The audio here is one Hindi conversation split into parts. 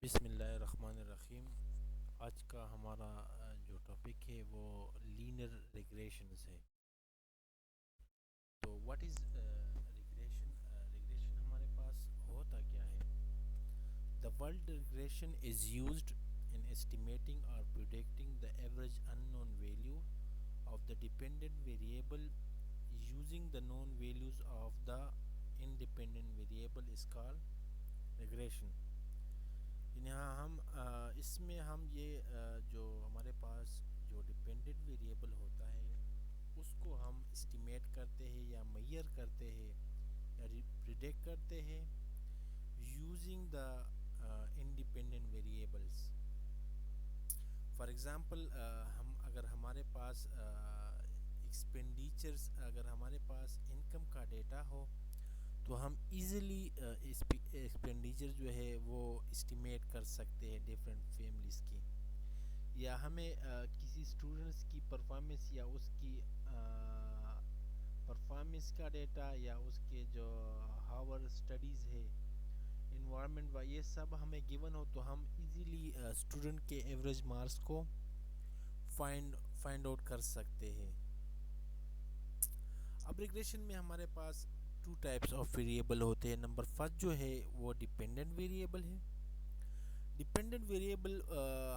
बिस्मिल्लाहिर्रहमानिर्रहीम। आज का हमारा जो टॉपिक है वो लीनियर रिग्रेशंस है। तो व्हाट इज़ रिग्रेशन? रिग्रेशन हमारे पास होता क्या है? The word regression is used in estimating or predicting the average unknown value of the dependent variable using the known values of the independent variable is called regression। यहाँ हम इसमें हम ये जो हमारे पास जो डिपेंडेंट वेरिएबल होता है उसको हम एस्टिमेट करते हैं या मेजर करते हैं या प्रिडिक्ट करते हैं using the independent variables. For example हम अगर हमारे पास एक्सपेंडिचर्स अगर हमारे पास इनकम का डेटा हो तो हम इजीली एक्सपेंडिचर जो है वो एस्टिमेट कर सकते हैं डिफरेंट फैमिलीज़ की। या हमें किसी स्टूडेंट्स की परफॉर्मेंस या उसकी परफॉर्मेंस का डेटा या उसके जो हावर स्टडीज़ है इन्वायरमेंट व ये सब हमें गिवन हो तो हम इजीली स्टूडेंट के एवरेज मार्क्स को फाइंड फाइंड आउट कर सकते हैं। अब रिग्रेशन में हमारे पास टू टाइप्स ऑफ वेरिएबल होते हैं। नंबर फर्स्ट जो है वो डिपेंडेंट वेरिएबल है। डिपेंडेंट वेरिएबल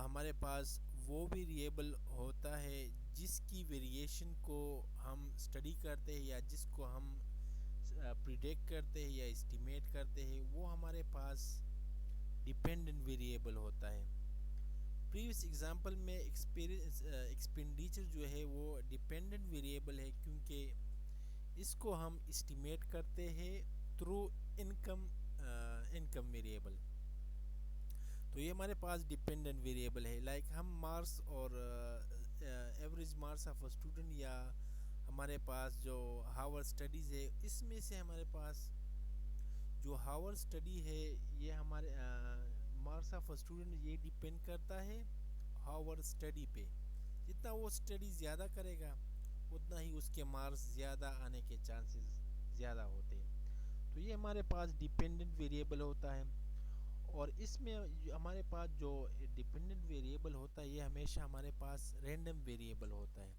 हमारे पास वो वेरिएबल होता है जिसकी वेरिएशन को हम स्टडी करते हैं या जिसको हम प्रिडिक्ट करते हैं या एस्टिमेट करते हैं, वो हमारे पास डिपेंडेंट वेरिएबल होता है। प्रीवियस एग्जांपल में एक्सपेंडिचर जो है वो डिपेंडेंट वेरिएबल है क्योंकि इसको हम एस्टिमेट करते हैं थ्रू इनकम इनकम वेरिएबल। तो ये हमारे पास डिपेंडेंट वेरिएबल है। लाइक हम मार्क्स और average marks of a student या हमारे पास जो हावर स्टडीज़ है इसमें से हमारे पास जो हावर स्टडी है ये हमारे मार्क्स ऑफ अ स्टूडेंट ये डिपेंड करता है हावर स्टडी पे। जितना वो स्टडी ज़्यादा करेगा उतना ही उसके मार्क्स ज़्यादा आने के चांसेस ज़्यादा होते हैं। तो ये हमारे पास डिपेंडेंट वेरिएबल होता है। और इसमें हमारे पास जो डिपेंडेंट वेरिएबल होता है ये हमेशा हमारे पास रैंडम वेरिएबल होता है।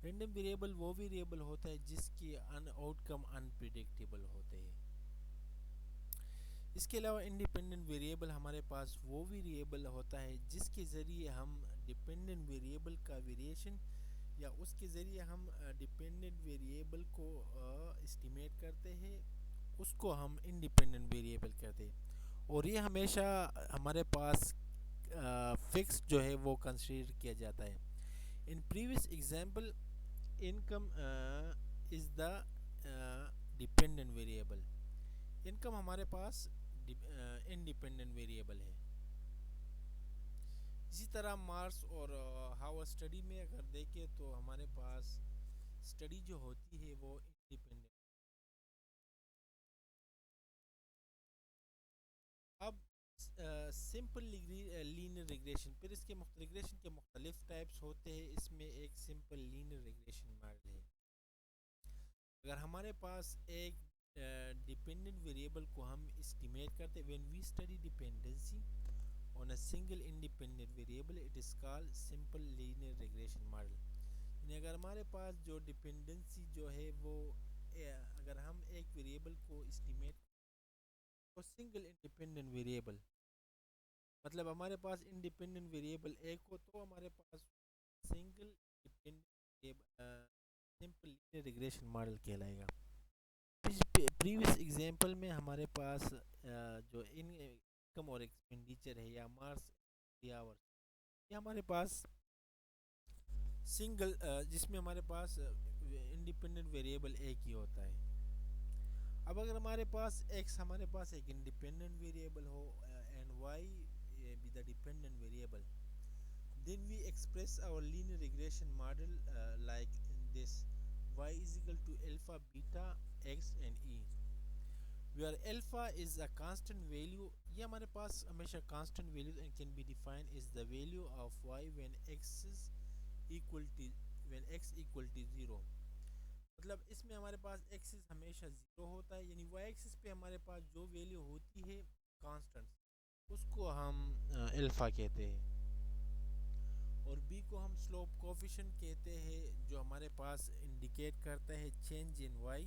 रैंडम वेरिएबल वो वेरिएबल होता है जिसकी आउटकम अनप्रिडिक्टेबल होते हैं। इसके अलावा इंडिपेंडेंट वेरिएबल हमारे पास वो वेरिएबल होता है जिसके ज़रिए हम डिपेंडेंट वेरिएबल का वेरिएशन या उसके ज़रिए हम डिपेंडेंट वेरिएबल को एस्टिमेट करते हैं, उसको हम इंडिपेंडेंट वेरिएबल कहते हैं। और ये हमेशा हमारे पास फिक्स जो है वो कंसीडर किया जाता है। In previous example income is the dependent variable. Income हमारे पास इंडिपेंडेंट वेरिएबल है। इसी तरह मार्क्स और हावर स्टडी में अगर देखें तो हमारे पास स्टडी जो होती है वो इंडिपेंडेंट। अब सिंपल लीनियर रिग्रेशन, फिर इसके रिग्रेशन के मुख्तलिफ टाइप्स होते हैं। इसमें एक सिंपल लीनियर रिग्रेशन मॉडल है। अगर हमारे पास एक डिपेंडेंट वेरिएबल को हम एस्टिमेट करते हैं, when we study dependency on a single independent variable it is called simple linear regression model. यानी अगर हमारे पास जो डिपेंडेंसी जो है वो अगर हम एक वेरिएबल को एस्टिमेट तो सिंगल इंडिपेंडेंट वेरिएबल मतलब हमारे पास इंडिपेंडेंट वेरिएबल एक हो तो हमारे पास single dependent simple linear regression model कहलाएगा। प्रीवियस एग्जांपल में हमारे पास जो इनकम और एक्सपेंडिचर है या मार्क्स या आवर्स, ये हमारे पास सिंगल जिसमें हमारे पास इंडिपेंडेंट वेरिएबल एक ही होता है। अब अगर हमारे पास x हमारे पास एक इंडिपेंडेंट वेरिएबल हो and y be the dependent variable, then we express our linear regression model like in this: y is equal to alpha beta x and e, where alpha is a constant value। ये हमारे पास हमेशा constant value and can be defined as the value of y when x is equal to when x equal to 0। मतलब इसमें हमारे पास एक्सिस हमेशा ज़ीरो होता है, यानी वाई एक्सिस पे हमारे पास जो वैल्यू होती है कांस्टेंट उसको हम अल्फ़ा कहते हैं। और बी को हम स्लोप कोफिशिएंट कहते हैं, जो हमारे पास इंडिकेट करता है change in Y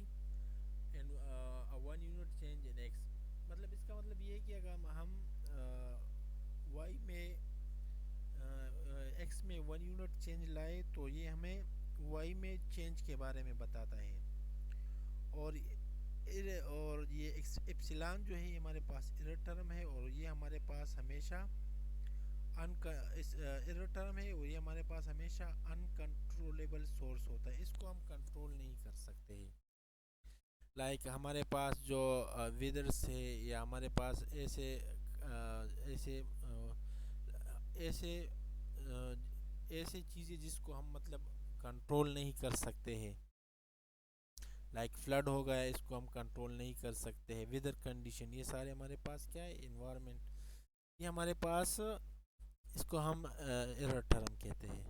and 1 unit change in X. मतलब इसका मतलब ये है कि अगर हम वाई में एक्स में 1 यूनिट चेंज लाए तो ये हमें वाई में चेंज के बारे में बताता है। और और ये एप्सिलॉन जो है ये हमारे पास इरर टर्म है, और ये हमारे पास हमेशा इरर टर्म है, और ये हमारे पास हमेशा अनकंट्रोलेबल सोर्स होता है, इसको हम कंट्रोल नहीं कर सकते हैं। हमारे पास जो विदर्स है, या हमारे पास ऐसे ऐसे ऐसे ऐसे चीज़ें जिसको हम मतलब कंट्रोल नहीं कर सकते हैं। फ्लड हो गया, इसको हम कंट्रोल नहीं कर सकते हैं। वेदर कंडीशन, ये सारे हमारे पास क्या है, इन्वायरमेंट, ये हमारे पास इसको हम एरर टर्म कहते हैं।